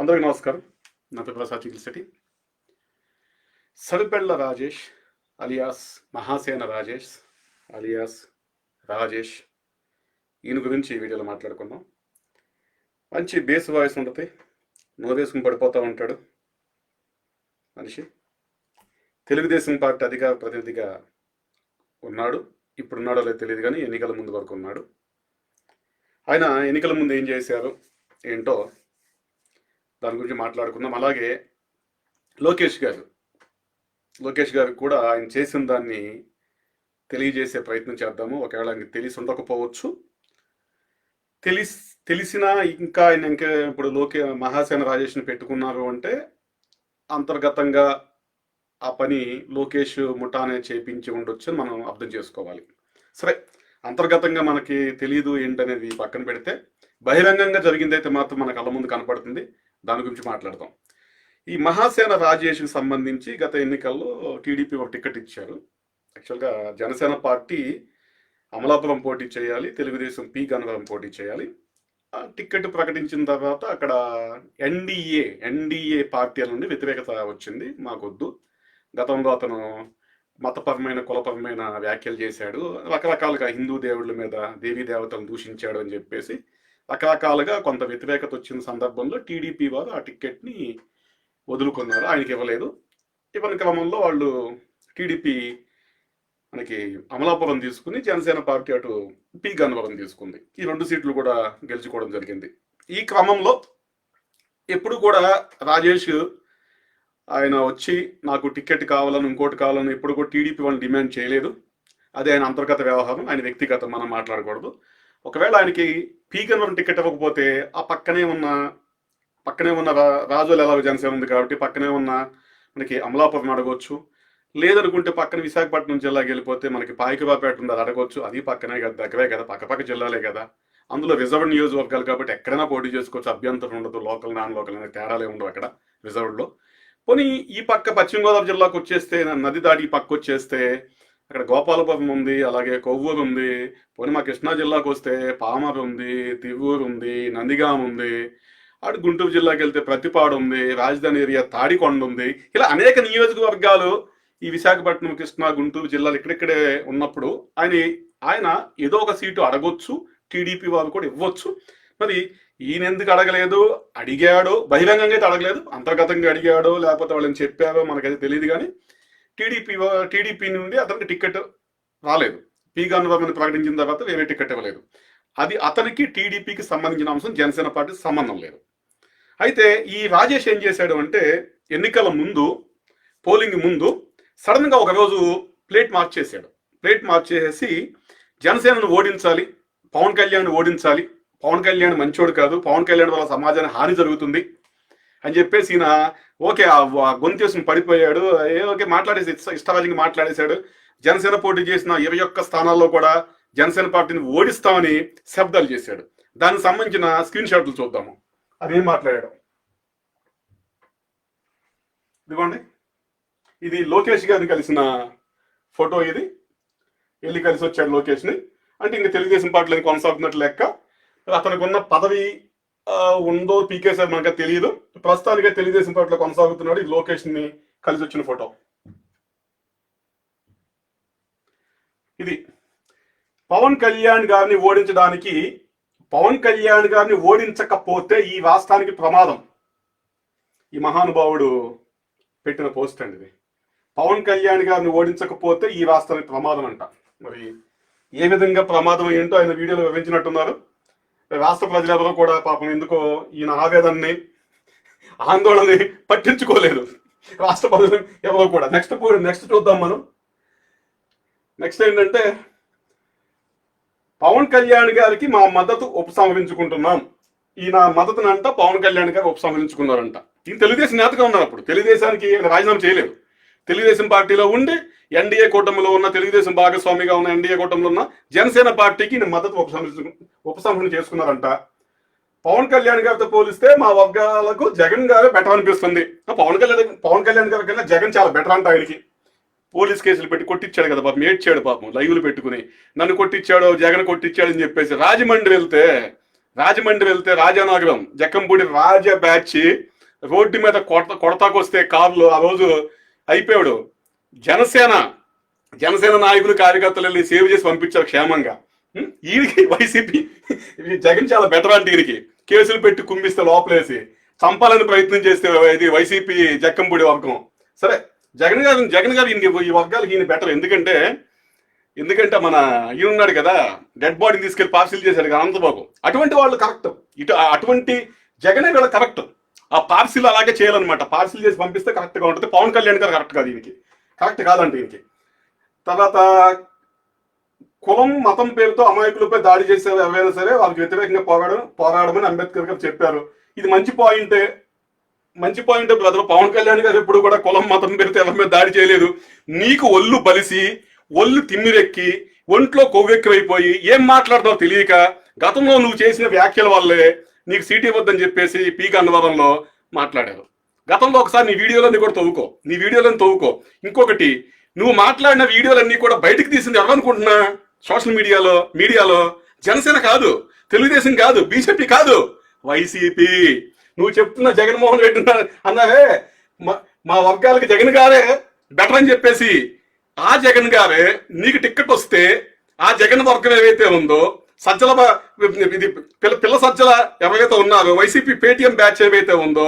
అందరికీ నమస్కారం. నా పేరు ప్రసాద్ చికిత్సటి. సరిపెళ్ల రాజేష్ అలియాస్ మహాసేన రాజేష్ అలియాస్ రాజేష్, ఈయన గురించి ఈ వీడియోలో మాట్లాడుకుందాం. మంచి బేస్ వాయిస్ ఉంటుంది, నోరేసుకుని పడిపోతూ ఉంటాడు మనిషి. తెలుగుదేశం పార్టీ అధికార ప్రతినిధిగా ఉన్నాడు, ఇప్పుడున్నాడో లేదో తెలియదు కానీ ఎన్నికల ముందు వరకు ఉన్నాడు. ఆయన ఎన్నికల ముందు ఏం చేశారు ఏంటో దాని గురించి మాట్లాడుకుందాం. అలాగే లోకేష్ గారికి కూడా ఆయన చేసిన దాన్ని తెలియజేసే ప్రయత్నం చేద్దాము. ఒకవేళ ఆయనకి తెలిసి ఉండకపోవచ్చు, తెలిసినా ఇంకా ఆయన ఇప్పుడు మహాసేన రాజేష్ని పెట్టుకున్నారు అంటే అంతర్గతంగా ఆ పని లోకేష్ ముఠానే చేపించి ఉండొచ్చు అని మనం అర్థం చేసుకోవాలి. సరే, అంతర్గతంగా మనకి తెలియదు ఏంటనేది పక్కన పెడితే బహిరంగంగా జరిగిందైతే మాత్రం మన కళ్ళ ముందు కనపడుతుంది. దాని గురించి మాట్లాడదాం. ఈ మహాసేన రాజేష్కి సంబంధించి గత ఎన్నికల్లో టీడీపీ ఒక టికెట్ ఇచ్చారు. యాక్చువల్గా జనసేన పార్టీ అమలాపురం పోటీ చేయాలి, తెలుగుదేశం పి గన్నవరం పోటీ చేయాలి. ఆ టికెట్ ప్రకటించిన తర్వాత అక్కడ ఎన్డీఏ పార్టీల నుండి వ్యతిరేకత వచ్చింది. మాకొద్దు, గతంలో అతను మతపరమైన కులపరమైన వ్యాఖ్యలు చేశాడు, రకరకాలుగా హిందూ దేవుళ్ళ మీద దేవీ దేవతలను దూషించాడు అని చెప్పేసి రకరకాలుగా కొంత వ్యతిరేకత వచ్చిన సందర్భంలో టీడీపీ వారు ఆ టికెట్ని వదులుకున్నారు, ఆయనకి ఇవ్వలేదు. ఇవ్వని క్రమంలో వాళ్ళు టీడీపీ మనకి అమలాపురం తీసుకుని జనసేన పార్టీ అటు పి గన్నవరం తీసుకుంది. ఈ 2 సీట్లు కూడా గెలుచుకోవడం జరిగింది. ఈ క్రమంలో ఎప్పుడు కూడా రాజేష్ ఆయన వచ్చి నాకు టికెట్ కావాలని ఇంకోటి కావాలని ఎప్పుడు కూడా టీడీపీ వాళ్ళని డిమాండ్ చేయలేదు. అది ఆయన అంతర్గత వ్యవహారం, ఆయన వ్యక్తిగతం, మనం మాట్లాడకూడదు. ఒకవేళ ఆయనకి పి గన్నవరం టికెట్ ఇవ్వకపోతే ఆ పక్కనే ఉన్న రాజులు ఎలాగో జనసేన ఉంది కాబట్టి పక్కనే ఉన్న మనకి అమలాపురం అడగవచ్చు. లేదనుకుంటే పక్కన విశాఖపట్నం జిల్లాకి వెళ్ళిపోతే మనకి పాయికబాపేట ఉంది, అది అడగవచ్చు. అది పక్కనే కదా, దగ్గరే కదా, పక్క జిల్లాలే కదా. అందులో రిజర్వ్ నియోజకవర్గాలు కాబట్టి ఎక్కడైనా పోటీ చేసుకోవచ్చు, అభ్యంతరం ఉండదు. లోకల్ నాన్ లోకల్ అనే తేడాలే ఉండవు అక్కడ రిజర్వ్లో. పోనీ ఈ పక్క పశ్చిమ గోదావరి జిల్లాకు వచ్చేస్తే, నది దాటి ఈ పక్క వచ్చేస్తే అక్కడ గోపాలపురం ఉంది, అలాగే కొవ్వూరు ఉంది. పోనీ మా కృష్ణా జిల్లాకు వస్తే పామర్ ఉంది, తివ్వూరు ఉంది, నందిగాం ఉంది. అటు గుంటూరు జిల్లాకి వెళ్తే ప్రతిపాడు ఉంది, రాజధాని ఏరియా తాడికొండ ఉంది. ఇలా అనేక నియోజకవర్గాలు ఈ విశాఖపట్నం, కృష్ణా, గుంటూరు జిల్లాలు ఇక్కడిక్కడే ఉన్నప్పుడు ఆయన ఏదో ఒక సీటు అడగొచ్చు, టీడీపీ వారు కూడా ఇవ్వచ్చు. మరి ఈయన ఎందుకు అడగలేదు? అడిగాడో, బహిరంగంగా అయితే అడగలేదు, అంతర్గతంగా అడిగాడో లేకపోతే వాళ్ళని చెప్పారో మనకైతే తెలియదు. కానీ టీడీపీ నుండి అతనికి టికెట్ రాలేదు. పి గన్నవరం ప్రకటించిన తర్వాత వేరే టికెట్ ఇవ్వలేదు. అది అతనికి టీడీపీకి సంబంధించిన అంశం, జనసేన పార్టీ సంబంధం లేదు. అయితే ఈ రాజేష్ ఏం చేశాడు అంటే, ఎన్నికల ముందు, పోలింగ్ ముందు సడన్ గా ఒకరోజు ప్లేట్ మార్చేసి జనసేనను ఓడించాలి, పవన్ కళ్యాణ్ ఓడించాలి, పవన్ కళ్యాణ్ మంచోడు కాదు, పవన్ కళ్యాణ్ వల్ల సమాజానికి హాని జరుగుతుంది అని చెప్పేసి ఈయన ఓకే గొంతేసుకుని పడిపోయాడు. ఓకే మాట్లాడేసి ఇష్టరాజ్యంగా మాట్లాడేశాడు. జనసేన పోటీ చేసిన 21 స్థానాల్లో కూడా జనసేన పార్టీని ఓడిస్తామని శబ్దాలు చేశాడు. దానికి సంబంధించిన స్క్రీన్ షాట్లు చూద్దాము. అదేం మాట్లాడాడు ఇదిగోండి. ఇది లోకేష్ గారిని కలిసిన ఫోటో. ఇది వెళ్ళి కలిసి వచ్చాడు లోకేష్ని. అంటే ఇంకా తెలుగుదేశం పార్టీలో కొనసాగుతున్నట్లు లెక్క. అతనికి ఉన్న పదవి ఉందో పీకేసారి మనకు తెలియదు. ప్రస్తుతానికి తెలుగుదేశం పార్టీలో కొనసాగుతున్నాడు. ఈ లోకేష్ని కలిసి వచ్చిన ఫోటో ఇది. పవన్ కళ్యాణ్ గారిని ఓడించకపోతే ఈ రాష్ట్రానికి ప్రమాదం. ఈ మహానుభావుడు పెట్టిన పోస్ట్ అండి ఇది. పవన్ కళ్యాణ్ గారిని ఓడించకపోతే ఈ రాష్ట్రానికి ప్రమాదం అంట. మరి ఏ విధంగా ప్రమాదం ఏంటో ఆయన వీడియోలో వివరించినట్టున్నారు. రాష్ట్ర ప్రజలెవరో కూడా పాపం ఎందుకో ఈయన ఆవేదనని, ఆందోళనని పట్టించుకోలేదు. రాష్ట్ర ప్రజలు ఎవరో కూడా. నెక్స్ట్ చూద్దాం మనం. నెక్స్ట్ ఏంటంటే, పవన్ కళ్యాణ్ గారికి మా మద్దతు ఉపసంహరించుకుంటున్నాం. ఈయన మద్దతునంట పవన్ కళ్యాణ్ గారు ఉపసంహరించుకున్నారంట. ఈయన తెలుగుదేశం నేతగా ఉన్నారు. అప్పుడు తెలుగుదేశానికి రాజీనామా చేయలేదు. తెలుగుదేశం పార్టీలో ఉండి ఎన్డీఏ కూటమిలో ఉన్న, తెలుగుదేశం భాగస్వామిగా ఉన్న ఎన్డీఏ కూటమిలో ఉన్న జనసేన పార్టీకి మద్దతు ఉపసంహరణ చేసుకున్నారంట. పవన్ కళ్యాణ్ గారితో పోలిస్తే మా వర్గాలకు జగన్ గారు బెటర్ అనిపిస్తుంది. పవన్ కళ్యాణ్ గారి కన్నా జగన్ చాలా బెటర్ అంట. ఆయనకి పోలీస్ కేసులు పెట్టి కొట్టించాడు కదా పాపం, ఏడ్చాడు పాపం, లైవ్లు పెట్టుకుని నన్ను కొట్టించాడు, జగన్ కొట్టించాడు అని చెప్పేసి. రాజమండ్రి వెళ్తే రాజానగరం జక్కంపూడి రాజా బ్యాచ్ రోడ్డు మీద కొడతాకొస్తే కారులో ఆ రోజు అయిపోయాడు. జనసేన నాయకులు కార్యకర్తలు వెళ్ళి సేవ్ చేసి పంపించారు క్షేమంగా. వీరికి వైసీపీ జగన్ చాలా బెటర్ అంటే వీరికి కేసులు పెట్టి కుమ్మిస్తే లోపలేసి చంపాలని ప్రయత్నం చేస్తే ఇది వైసీపీ జక్కంపూడి వర్గం. సరే జగన్ గారు ఈ వర్గాలకు ఈయన బెటర్. ఎందుకంటే మన ఈయన ఉన్నాడు కదా, డెడ్ బాడీని తీసుకెళ్లి పార్సిల్ చేశాడు కదా అనంతబాబు. అటువంటి వాళ్ళు కరెక్ట్. అటువంటి జగనే వీళ్ళ కరెక్ట్. ఆ పార్సిల్ అలాగే చేయాలన్నమాట. పార్సిల్ చేసి పంపిస్తే కరెక్ట్గా ఉంటుంది. పవన్ కళ్యాణ్ గారు కరెక్ట్ కాదు, ఈయనకి కరెక్ట్ కాదంటే ఈయనకి. తర్వాత కులం మతం పేరుతో అమాయకులపై దాడి చేసే ఎవరైనా సరే వాళ్ళకి వ్యతిరేకంగా పోరాడమని అంబేద్కర్ గారు చెప్పారు. ఇది మంచి పాయింటే బ్రదర్. పవన్ కళ్యాణ్ గారు ఎప్పుడు కూడా కులం మతం పేరుతో ఎవరి మీద దాడి చేయలేదు. నీకు ఒళ్ళు బలిసి ఒళ్ళు తిమ్మిరెక్కి ఒంట్లో కొవ్వెక్కువైపోయి ఏం మాట్లాడతావు తెలియక గతంలో నువ్వు చేసిన వ్యాఖ్యల వల్లే నీకు సీట్ ఇవ్వద్దని చెప్పేసి పీక అన్నవరంలో మాట్లాడారు. గతంలో ఒకసారి నీ వీడియోలన్నీ కూడా తవ్వుకో. ఇంకొకటి, నువ్వు మాట్లాడిన వీడియోలన్నీ కూడా బయటకు తీసింది ఎవరనుకుంటున్నా? సోషల్ మీడియాలో జనసేన కాదు, తెలుగుదేశం కాదు, బీజేపీ కాదు, వైసీపీ. నువ్వు చెప్తున్న జగన్మోహన్ రెడ్డి అన్నావే మా వర్గాలకి జగన్ గారే బెటర్ అని చెప్పేసి, ఆ జగన్ గారే నీకు టిక్కెట్ వస్తే ఆ జగన్ వర్గం ఏవైతే ఉందో ఇది పిల్ల సజ్జల ఎవరైతే ఉన్నారో వైసీపీ పేటీఎం బ్యాచ్ ఏవైతే ఉందో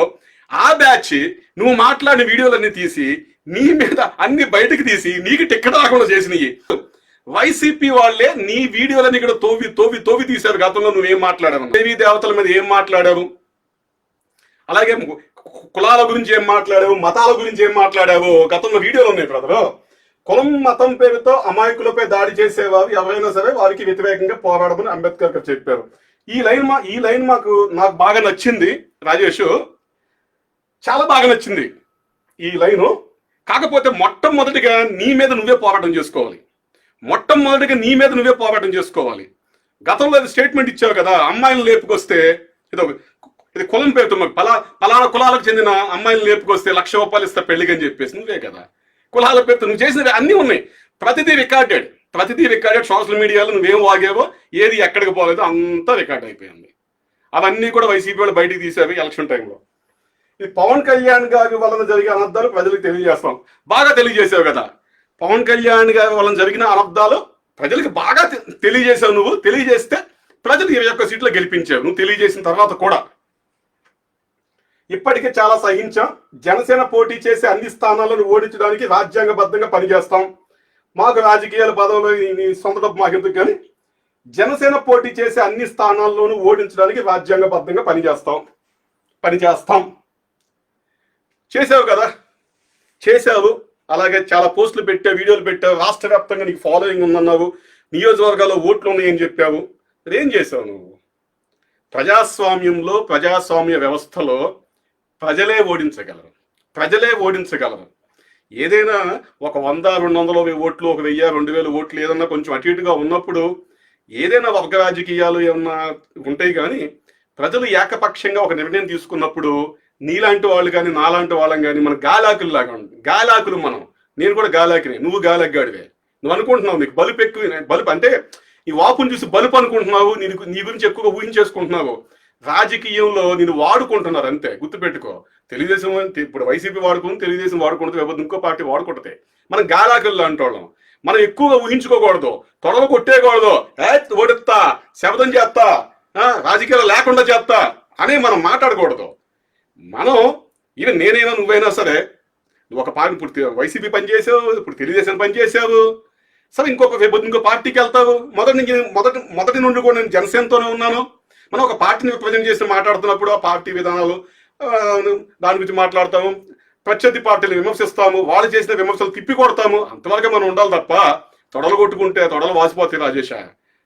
ఆ బ్యాచ్ నువ్వు మాట్లాడిన వీడియోలన్నీ తీసి నీ మీద అన్ని బయటకు తీసి నీకు టిక్కెట్ రాకుండా చేసినవి వైసీపీ వాళ్ళే. నీ వీడియోలన్నీ ఇక్కడ తోవి తీశారు. గతంలో నువ్వేం మాట్లాడావు, దేవీ దేవతల మీద ఏం మాట్లాడావు, అలాగే కులాల గురించి ఏం మాట్లాడావు, మతాల గురించి ఏం మాట్లాడావు గతంలో వీడియోలు ఉన్నాయి బ్రదరు. కులం మతం పేరుతో అమాయకులపై దాడి చేసేవారు ఎవరైనా సరే వారికి వ్యతిరేకంగా పోరాడమని అంబేద్కర్ గారు చెప్పారు. ఈ లైన్ నాకు బాగా నచ్చింది రాజేష్, చాలా బాగా నచ్చింది ఈ లైను. కాకపోతే మొట్టమొదటిగా నీ మీద నువ్వే పోరాటం చేసుకోవాలి. గతంలో స్టేట్మెంట్ ఇచ్చావు కదా, అమ్మాయిలను లేపుకొస్తే ఇది కులం పేరుతో పలానా కులాలకు చెందిన అమ్మాయిలను లేపుకొస్తే 1,00,000 రూపాయలు ఇస్తా పెళ్లికి అని చెప్పేసి నువ్వే కదా. కులాల పేరుతో నువ్వు చేసినవి అన్నీ ఉన్నాయి. ప్రతిదీ రికార్డెడ్ సోషల్ మీడియాలో నువ్వేం వాగావో ఏది ఎక్కడికి పోలేదో అంతా రికార్డ్ అయిపోయింది. అవన్నీ కూడా వైసీపీ వాళ్ళు బయటికి తీసారు ఎలక్షన్ టైంలో. ఇది పవన్ కళ్యాణ్ గారి వలన జరిగే అనర్థాలు ప్రజలకు తెలియజేస్తాం. బాగా తెలియజేసావు కదా. పవన్ కళ్యాణ్ గారి వలన జరిగిన అనర్థాలు ప్రజలకు బాగా తెలియజేసావు. నువ్వు తెలియజేస్తే ప్రజలు 21 సీట్లు గెలిపించావు. నువ్వు తెలియజేసిన తర్వాత కూడా ఇప్పటికే చాలా సహించాం. జనసేన పోటీ చేసే అన్ని స్థానాలను ఓడించడానికి రాజ్యాంగబద్ధంగా పనిచేస్తాం. మాకు రాజకీయాల పదవులు సొంత డబ్బు మాకెందుకు, కానీ జనసేన పోటీ చేసే అన్ని స్థానాల్లోనూ ఓడించడానికి రాజ్యాంగబద్ధంగా పనిచేస్తాం. చేసావు కదా, చేసావు. అలాగే చాలా పోస్టులు పెట్టావు, వీడియోలు పెట్టావు. రాష్ట్ర వ్యాప్తంగా నీకు ఫాలోయింగ్ ఉందన్నావు. నియోజకవర్గాల్లో ఓట్లు ఉన్నాయని చెప్పావు. అదేం చేసావు నువ్వు? ప్రజాస్వామ్య వ్యవస్థలో ప్రజలే ఓడించగలరు. ఏదైనా ఒక 100-200 ఓట్లు, 1000-2000 ఓట్లు ఏదన్నా కొంచెం అటు ఇటుగా ఉన్నప్పుడు ఏదైనా వర్గ రాజకీయాలు ఏమన్నా ఉంటాయి. కానీ ప్రజలు ఏకపక్షంగా ఒక నిర్ణయం తీసుకున్నప్పుడు నీలాంటి వాళ్ళు కానీ నాలాంటి వాళ్ళం కానీ మన గాలాకులు మనం. నేను కూడా గాలాకినే, నువ్వు గాలగ్గాడివే. నువ్వు అనుకుంటున్నావు నీకు బలుపు ఎక్కువ. బలుపు అంటే ఈ వాపుని చూసి బలుపు అనుకుంటున్నావు. నీ గురించి ఎక్కువగా ఊహించేసుకుంటున్నావు. రాజకీయంలో నేను వాడుకుంటున్నారు అంతే, గుర్తుపెట్టుకో. తెలుగుదేశం ఇప్పుడు వైసీపీ వాడుకుంటుంది, తెలుగుదేశం వాడుకుంటుంది, లేకపోతే ఇంకో పార్టీ వాడుకుంటుంది. మనం గాలాకల్లో అంటోళ్ళం. మనం ఎక్కువగా ఊహించుకోకూడదు, తొడలు కొట్టేయకూడదు, ఓడిస్తా, శబ్దం చేస్తా, రాజకీయాలు లేకుండా చేస్తా అని మనం మాట్లాడకూడదు. మనం నేనైనా నువ్వైనా సరే, నువ్వు ఒక పార్టీ ఇప్పుడు వైసీపీ పనిచేసావు, ఇప్పుడు తెలుగుదేశం పనిచేసావు, సరే ఇంకో పార్టీకి వెళ్తావు. మొదటి నుండి కూడా నేను జనసేనతోనే ఉన్నాను. మనం ఒక పార్టీని రిప్రజెంట్ చేసి మాట్లాడుతున్నప్పుడు ఆ పార్టీ విధానాలు దాని గురించి మాట్లాడతాము. ప్రత్యర్థి పార్టీలు విమర్శిస్తాము, వాళ్ళు చేసిన విమర్శలు తిప్పి కొడతాము. అంతవరకే మనం ఉండాలి తప్ప తొడలు కొట్టుకుంటే తొడలు వాసిపోతాయి రాజేష.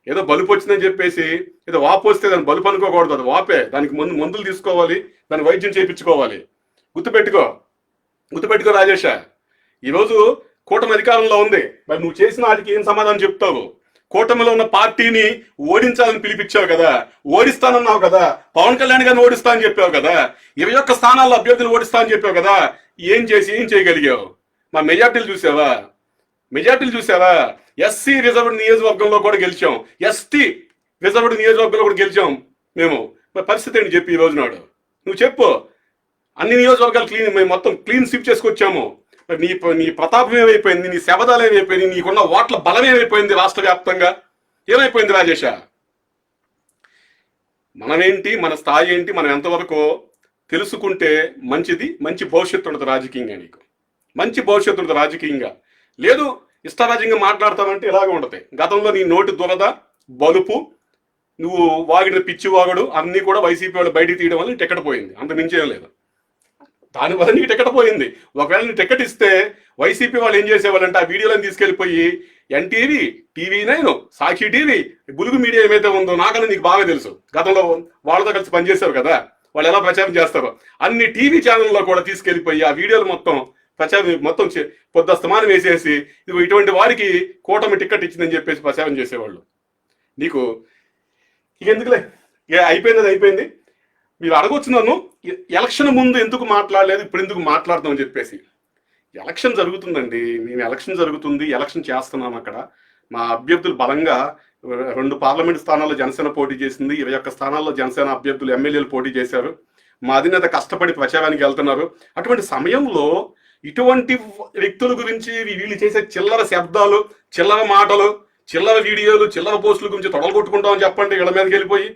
ఏదో బలుపు వచ్చిందని చెప్పేసి ఏదో వాపు వస్తే దాన్ని బలుపు అనుకోకూడదు. అది వాపే. దానికి మందులు తీసుకోవాలి, దాన్ని వైద్యం చేయించుకోవాలి. గుర్తుపెట్టుకో రాజేష. ఈరోజు కూటమి అధికారంలో ఉంది. మరి నువ్వు చేసిన వాటికి ఏం సమాధానం చెప్తావు? కూటమిలో ఉన్న పార్టీని ఓడించాలని పిలిపించావు కదా, ఓడిస్తానన్నావు కదా, పవన్ కళ్యాణ్ గారిని ఓడిస్తా అని చెప్పావు కదా, 21 స్థానాల్లో అభ్యర్థులు ఓడిస్తా అని చెప్పావు కదా. ఏం చేయగలిగావు? మా మెజార్టీలు చూసావా? ఎస్సీ రిజర్వ్డ్ నియోజకవర్గంలో కూడా గెలిచాం, ఎస్టీ రిజర్వ్డ్ నియోజకవర్గంలో కూడా గెలిచాం మేము. మరి పరిస్థితి ఏంటి చెప్పి ఈ రోజు నాడు? నువ్వు చెప్పు. అన్ని నియోజకవర్గాలు మేము మొత్తం క్లీన్ స్వీప్ చేసుకొచ్చాము. నీ నీ ప్రతాపం ఏమైపోయింది, నీ శబదాలు ఏమైపోయింది, నీకున్న ఓట్ల బలం ఏమైపోయింది, రాష్ట్ర వ్యాప్తంగా ఏమైపోయింది రాజేష? మనమేంటి, మన స్థాయి ఏంటి, మనం ఎంతవరకు తెలుసుకుంటే మంచిది. మంచి భవిష్యత్తు ఉంటుంది రాజకీయంగా, నీకు మంచి భవిష్యత్తు ఉంటుంది రాజకీయంగా. లేదు ఇష్టారాజ్యంగా మాట్లాడతామంటే ఇలాగే ఉంటుంది. గతంలో నీ నోటి దురద, బలుపు, నువ్వు వాగిన పిచ్చి వాగుడు అన్నీ కూడా వైసీపీ వాళ్ళు బయటికి తీయడం వల్ల టికెట్ పోయింది, అంత మించేం లేదు. దానివల్ల నీకు టికెట్ పోయింది. ఒకవేళ నీ టికెట్ ఇస్తే వైసీపీ వాళ్ళు ఏం చేసేవాళ్ళంటే ఆ వీడియోలను తీసుకెళ్లిపోయి ఎన్టీవీ, TV9, సాక్షి టీవీ, బులుగు మీడియా ఏమైతే ఉందో నాకన్నా నీకు బాగా తెలుసు. గతంలో వాళ్ళతో కలిసి పనిచేశారు కదా, వాళ్ళు ఎలా ప్రచారం చేస్తారో అన్ని టీవీ ఛానల్లో కూడా తీసుకెళ్లిపోయి ఆ వీడియోలు మొత్తం ప్రచారం మొత్తం పొద్దుస్తమానం వేసేసి ఇటువంటి వారికి కూటమి టికెట్ ఇచ్చిందని చెప్పేసి ప్రచారం చేసేవాళ్ళు. నీకు ఇక ఎందుకులే, అయిపోయింది అయిపోయింది. మీరు అడగొచ్చు నన్ను, ఎలక్షన్ ముందు ఎందుకు మాట్లాడలేదు, ఇప్పుడు ఎందుకు మాట్లాడదామని చెప్పేసి. ఎలక్షన్ జరుగుతుందండి, మేము ఎలక్షన్ జరుగుతుంది, ఎలక్షన్ చేస్తున్నాం. అక్కడ మా అభ్యర్థులు బలంగా 2 పార్లమెంట్ స్థానాల్లో జనసేన పోటీ చేసింది, 21 స్థానాల్లో జనసేన అభ్యర్థులు ఎమ్మెల్యేలు పోటీ చేశారు. మా అధినేత కష్టపడి ప్రచారానికి వెళ్తున్నారు. అటువంటి సమయంలో ఇటువంటి వ్యక్తుల గురించి వీళ్ళు చేసే చిల్లర శబ్దాలు, చిల్లర మాటలు, చిల్లర వీడియోలు, చిల్లర పోస్టుల గురించి తొడలు కొట్టుకుంటామని చెప్పండి ఇళ్ళ మీదకి వెళ్ళిపోయి.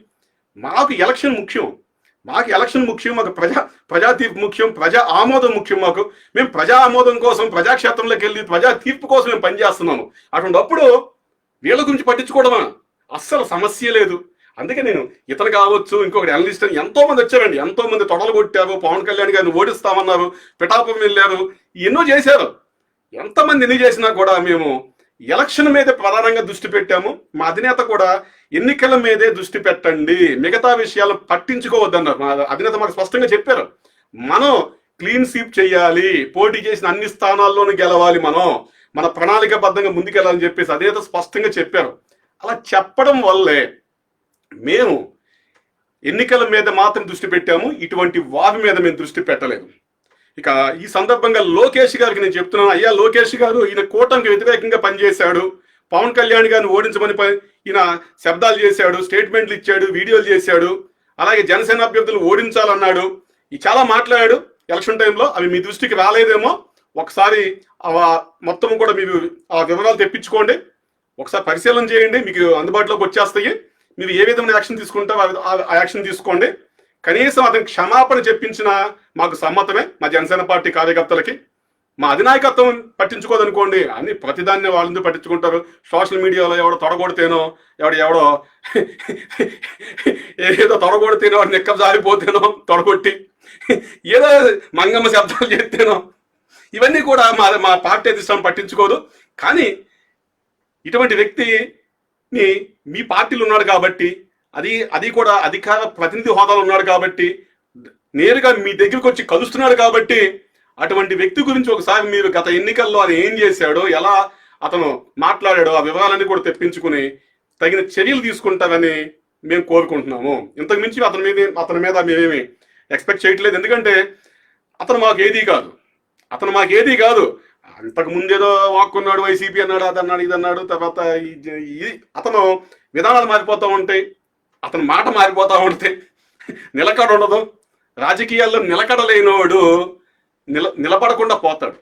మాకు ఎలక్షన్ ముఖ్యం, మాకు ఎలక్షన్ ముఖ్యం, మాకు ప్రజా తీర్పు ముఖ్యం, ప్రజా ఆమోదం ముఖ్యం. మేము ప్రజా ఆమోదం కోసం ప్రజాక్షేత్రంలోకి వెళ్ళి ప్రజా తీర్పు కోసం మేము పనిచేస్తున్నాము. అటువంటిప్పుడు వీళ్ళ గురించి పట్టించుకోవడమా? అస్సలు సమస్య లేదు. అందుకే నేను ఇతను కావచ్చు, ఇంకొకటి అనలిస్ట్ అని ఎంతో మంది వచ్చారండి, ఎంతో మంది తొడలు కొట్టారు, పవన్ కళ్యాణ్ గారిని ఓడిస్తామన్నారు, పిఠాపురం వెళ్ళారు, ఎన్నో చేశారు. ఎంతమంది ఎన్ని చేసినా కూడా మేము ఎలక్షన్ మీదే ప్రధానంగా దృష్టి పెట్టాము. మా అధినేత కూడా ఎన్నికల మీదే దృష్టి పెట్టండి, మిగతా విషయాలు పట్టించుకోవద్దన్నారు. మా అధినేత మాకు స్పష్టంగా చెప్పారు, మనం క్లీన్ స్వీప్ చేయాలి, పోటీ చేసిన అన్ని స్థానాల్లోనూ గెలవాలి, మన ప్రణాళికాబద్ధంగా ముందుకెళ్ళాలని చెప్పేసి అధినేత స్పష్టంగా చెప్పారు. అలా చెప్పడం వల్లే మేము ఎన్నికల మీద మాత్రం దృష్టి పెట్టాము, ఇటువంటి వారి మీద మేము దృష్టి పెట్టలేదు. ఇక ఈ సందర్భంగా లోకేష్ గారికి నేను చెప్తున్నాను, అయ్యా లోకేష్ గారు, ఈయన కూటమికి వ్యతిరేకంగా పనిచేశాడు, పవన్ కళ్యాణ్ గారిని ఓడించమని ఈయన శబ్దాలు చేశాడు, స్టేట్మెంట్లు ఇచ్చాడు, వీడియోలు చేశాడు, అలాగే జనసేన అభ్యర్థులు ఓడించాలన్నాడు, ఈ చాలా మాట్లాడాడు ఎలక్షన్ టైంలో. అవి మీ దృష్టికి రాలేదేమో, ఒకసారి మొత్తం కూడా మీరు ఆ వివరాలు తెప్పించుకోండి, ఒకసారి పరిశీలన చేయండి, మీకు అందుబాటులోకి వచ్చేస్తాయి. మీరు ఏ విధమైన యాక్షన్ తీసుకుంటారో ఆ యాక్షన్ తీసుకోండి. కనీసం అతనికి క్షమాపణ చెప్పించిన మాకు సమ్మతమే, మా జనసేన పార్టీ కార్యకర్తలకి. మా అధినాయకత్వం పట్టించుకోదనుకోండి, అన్ని ప్రతిదాన్ని వాళ్ళందరూ పట్టించుకుంటారు. సోషల్ మీడియాలో ఎవడో తొడగొడితేనో, ఎవడో ఏదో తొడగొడితేనో, వాడు నిక్క జారిపోతేనో తొడగొట్టి ఏదో మంగమ్మ శబ్దాలు చేస్తేనో, ఇవన్నీ కూడా మా పార్టీ అధిష్టానం పట్టించుకోదు. కానీ ఇటువంటి వ్యక్తిని మీ పార్టీలో ఉన్నాడు కాబట్టి, అది కూడా అధికార ప్రతినిధి హోదాలో ఉన్నాడు కాబట్టి, నేరుగా మీ దగ్గరికి వచ్చి కలుస్తున్నాడు కాబట్టి, అటువంటి వ్యక్తి గురించి ఒకసారి మీరు గత ఎన్నికల్లో అది ఏం చేశాడో, ఎలా అతను మాట్లాడాడో ఆ వివరాలన్నీ కూడా తెప్పించుకుని తగిన చర్యలు తీసుకుంటారని మేము కోరుకుంటున్నాము. ఇంతకు మించి అతని మీద మేమేమి ఎక్స్పెక్ట్ చేయట్లేదు. ఎందుకంటే అతను మాకు ఏదీ కాదు. అంతకు ముందేదో వాక్కున్నాడు, వైసీపీ అన్నాడు, అదన్నాడు, ఇదన్నాడు. తర్వాత అతను విధానాలు మారిపోతూ ఉంటాయి, అతని మాట మారిపోతూ ఉంటే నిలకడ ఉండదు. రాజకీయాల్లో నిలకడ లేనివాడు నిలబడకుండా పోతాడు.